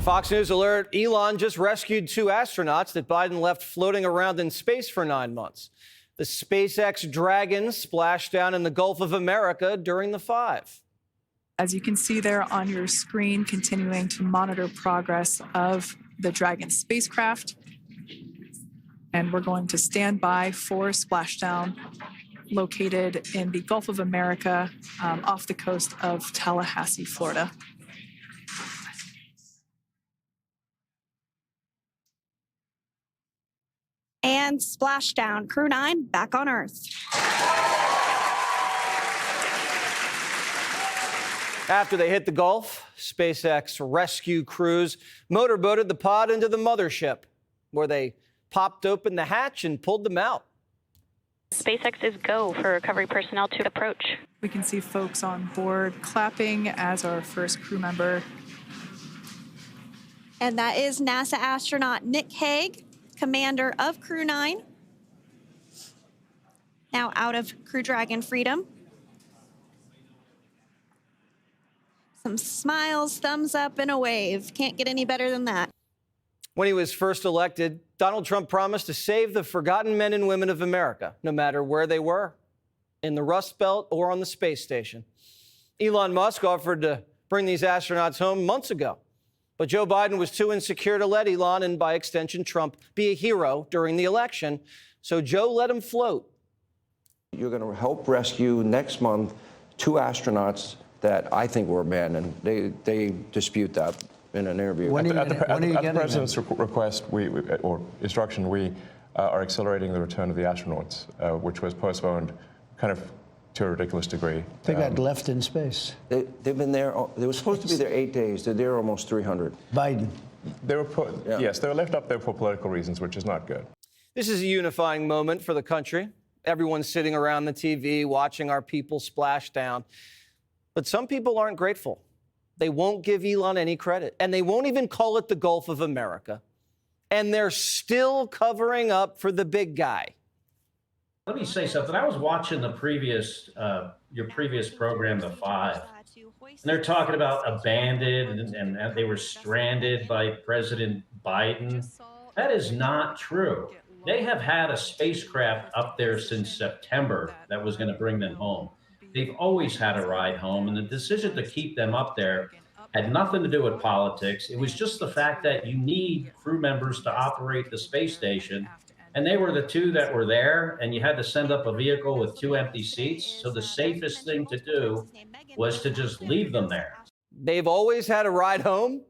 Fox News alert, Elon just rescued 2 astronauts that Biden left floating around in space for 9 months. The SpaceX Dragon splashed down in the Gulf of America during the 5. As you can see there on your screen, continuing to monitor progress of the Dragon spacecraft. And we're going to stand by for splashdown located in the Gulf of America off the coast of Tallahassee, Florida. And splashdown, Crew 9 back on Earth. After they hit the Gulf, SpaceX rescue crews motorboated the pod into the mothership, where they popped open the hatch and pulled them out. SpaceX is go for recovery personnel to approach. We can see folks on board clapping as our first crew member. And that is NASA astronaut Nick Hague, commander of Crew 9, now out of Crew Dragon Freedom. Some smiles, thumbs up, and a wave. Can't get any better than that. When he was first elected, Donald Trump promised to save the forgotten men and women of America, no matter where they were, in the Rust Belt or on the space station. Elon Musk offered to bring these astronauts home months ago. But Joe Biden was too insecure to let Elon, and by extension Trump, be a hero during the election. So Joe let him float. You're going to help rescue next month 2 astronauts that I think were abandoned. They dispute that in an interview. At the president's request or instruction, we are accelerating the return of the astronauts, which was postponed kind of to a ridiculous degree. They got left in space. They've been there. They were supposed to be there 8 days. They're there almost 300. Biden. They were yes, they were left up there for political reasons, which is not good. This is a unifying moment for the country. Everyone's sitting around the TV watching our people splash down. But some people aren't grateful. They won't give Elon any credit, and they won't even call it the Gulf of America. And they're still covering up for the big guy. Let me say something. I was watching the previous, your previous program, The 5, and they're talking about abandoned and they were stranded by President Biden. That is not true. They have had a spacecraft up there since September that was going to bring them home. They've always had a ride home, and the decision to keep them up there had nothing to do with politics. It was just the fact that you need crew members to operate the space station. And they were the 2 that were there, and you had to send up a vehicle with 2 empty seats. So the safest thing to do was to just leave them there. They've always had a ride home.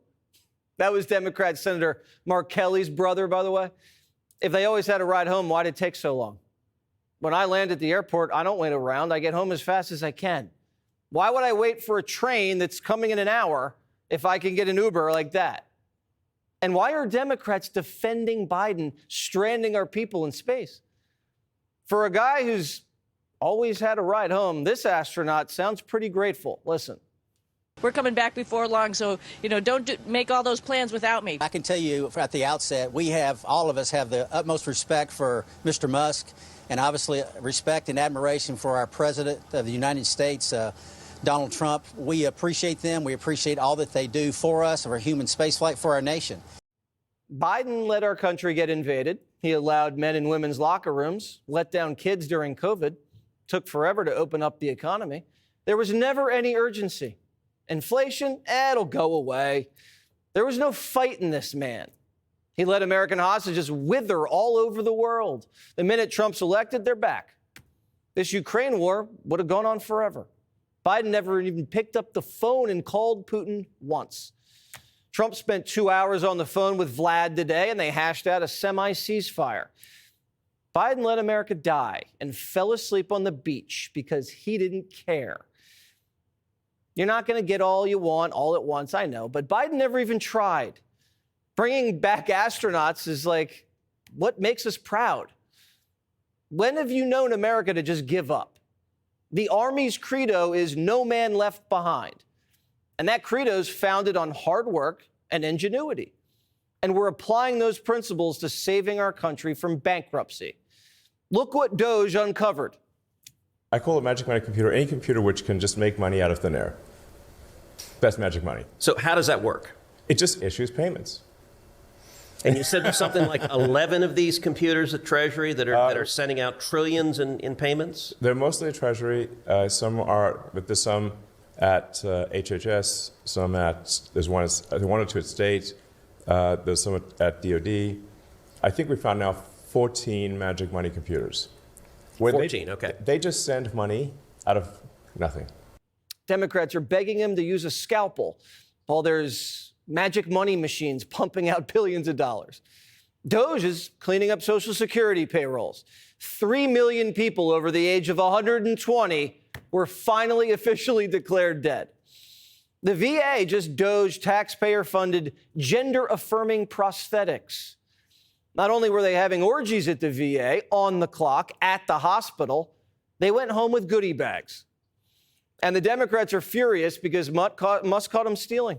That was Democrat Senator Mark Kelly's brother, by the way. If they always had a ride home, why did it take so long? When I land at the airport, I don't wait around. I get home as fast as I can. Why would I wait for a train that's coming in an hour if I can get an Uber like that? And why are Democrats defending Biden stranding our people in space? For a guy who's always had a ride home, this astronaut sounds pretty grateful. Listen. We're coming back before long, so, don't make all those plans without me. I can tell you at the outset, all of us have the utmost respect for Mr. Musk, and obviously respect and admiration for our President of the United States, Donald Trump. We appreciate them. We appreciate all that they do for us, for human spaceflight, for our nation. Biden let our country get invaded. He allowed men and women's locker rooms, let down kids during COVID, took forever to open up the economy. There was never any urgency. Inflation, it'll go away. There was no fighting this man. He let American hostages wither all over the world. The minute Trump's elected, they're back. This Ukraine war would have gone on forever. Biden never even picked up the phone and called Putin once. Trump spent 2 hours on the phone with Vlad today, and they hashed out a semi-ceasefire. Biden let America die and fell asleep on the beach because he didn't care. You're not going to get all you want all at once, I know, but Biden never even tried. Bringing back astronauts is like what makes us proud. When have you known America to just give up? The Army's credo is no man left behind. And that credo is founded on hard work and ingenuity. And we're applying those principles to saving our country from bankruptcy. Look what DOGE uncovered. I call it magic money computer, any computer which can just make money out of thin air. That's magic money. So how does that work? It just issues payments. And you said there's something like 11 of these computers at Treasury that are sending out trillions in payments? They're mostly at Treasury. Some are, but there's some at HHS, some at, there's one or two at State, there's some at DOD. I think we found now 14 magic money computers. 14, okay. They just send money out of nothing. Democrats are begging him to use a scalpel while there's magic money machines pumping out billions of dollars. DOGE is cleaning up Social Security payrolls. 3 million people over the age of 120 were finally officially declared dead. The VA just DOGE taxpayer-funded gender-affirming prosthetics. Not only were they having orgies at the VA, on the clock, at the hospital, they went home with goodie bags. And the Democrats are furious because Musk caught them stealing.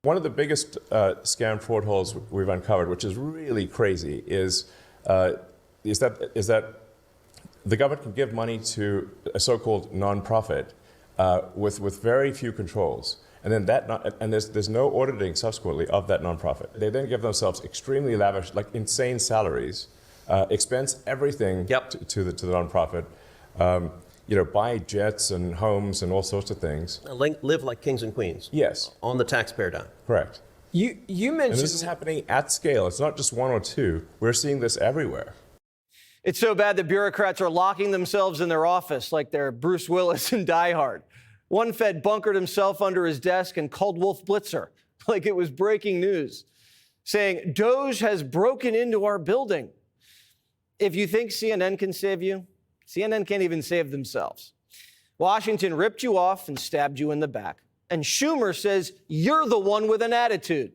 One of the biggest scam fraud holes we've uncovered, which is really crazy, is that the government can give money to a so-called nonprofit with very few controls, and then there's no auditing subsequently of that nonprofit. They then give themselves extremely lavish, like insane salaries, expense everything to the nonprofit. Buy jets and homes and all sorts of things. Live like kings and queens. Yes. On the taxpayer dime. Correct. You mentioned... And this is happening at scale. It's not just one or two. We're seeing this everywhere. It's so bad that bureaucrats are locking themselves in their office like they're Bruce Willis in Die Hard. One Fed bunkered himself under his desk and called Wolf Blitzer like it was breaking news, saying, DOGE has broken into our building. If you think CNN can save you, CNN can't even save themselves. Washington ripped you off and stabbed you in the back. And Schumer says you're the one with an attitude.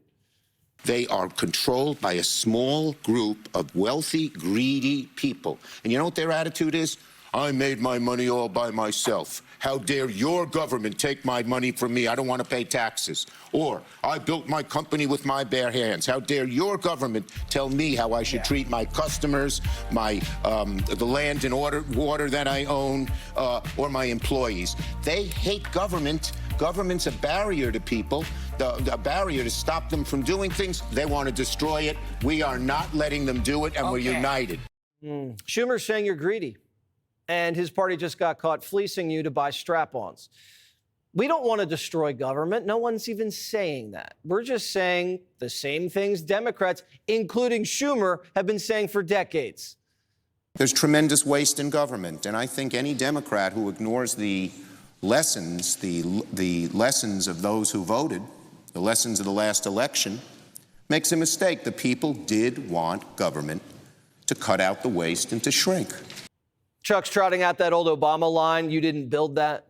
They are controlled by a small group of wealthy, greedy people. And you know what their attitude is? I made my money all by myself. How dare your government take my money from me? I don't want to pay taxes. Or, I built my company with my bare hands. How dare your government tell me how I should treat my customers, the land and water that I own, or my employees. They hate government. Government's a barrier to people, a barrier to stop them from doing things. They want to destroy it. We are not letting them do it, and we're united. Schumer's saying you're greedy. And his party just got caught fleecing you to buy strap-ons. We don't want to destroy government. No one's even saying that. We're just saying the same things Democrats, including Schumer, have been saying for decades. There's tremendous waste in government, and I think any Democrat who ignores the lessons, the lessons of those who voted, the lessons of the last election, makes a mistake. The people did want government to cut out the waste and to shrink. Chuck's trotting out that old Obama line, you didn't build that.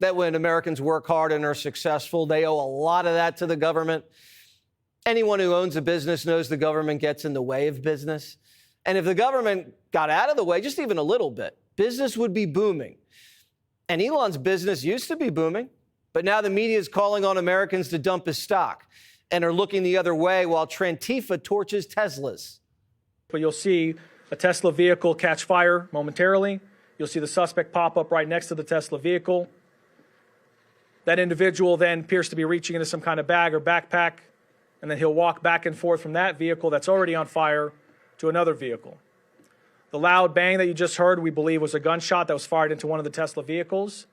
That when Americans work hard and are successful, they owe a lot of that to the government. Anyone who owns a business knows the government gets in the way of business. And if the government got out of the way, just even a little bit, business would be booming. And Elon's business used to be booming, but now the media is calling on Americans to dump his stock and are looking the other way while Trantifa torches Teslas. But you'll see a Tesla vehicle catch fire momentarily. You'll see the suspect pop up right next to the Tesla vehicle. That individual then appears to be reaching into some kind of bag or backpack, and then he'll walk back and forth from that vehicle that's already on fire to another vehicle. The loud bang that you just heard, we believe, was a gunshot that was fired into one of the Tesla vehicles.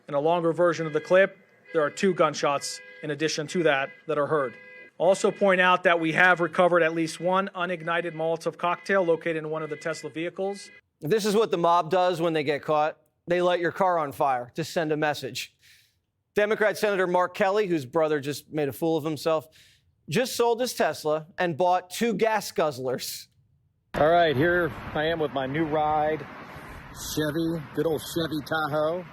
In a longer version of the clip, there are 2 gunshots in addition to that are heard. Also point out that we have recovered at least 1 unignited Molotov cocktail located in one of the Tesla vehicles. This is what the mob does when they get caught. They light your car on fire to send a message. Democrat Senator Mark Kelly, whose brother just made a fool of himself, just sold his Tesla and bought 2 gas guzzlers. All right, here I am with my new ride, Chevy, good old Chevy Tahoe,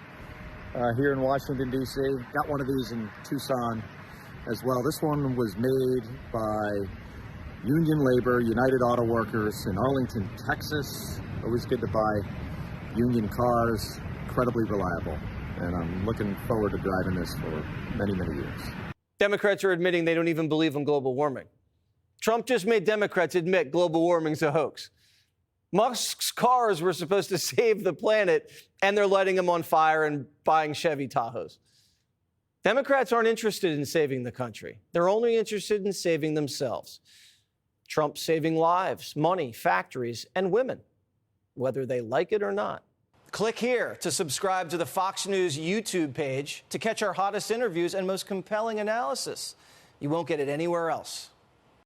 here in Washington, D.C. Got one of these in Tucson as well. This one was made by Union Labor, United Auto Workers in Arlington, Texas. Always good to buy Union cars, incredibly reliable. And I'm looking forward to driving this for many, many years. Democrats are admitting they don't even believe in global warming. Trump just made Democrats admit global warming's a hoax. Musk's cars were supposed to save the planet, and they're lighting them on fire and buying Chevy Tahoes. Democrats aren't interested in saving the country. They're only interested in saving themselves. Trump's saving lives, money, factories, and women, whether they like it or not. Click here to subscribe to the Fox News YouTube page to catch our hottest interviews and most compelling analysis. You won't get it anywhere else.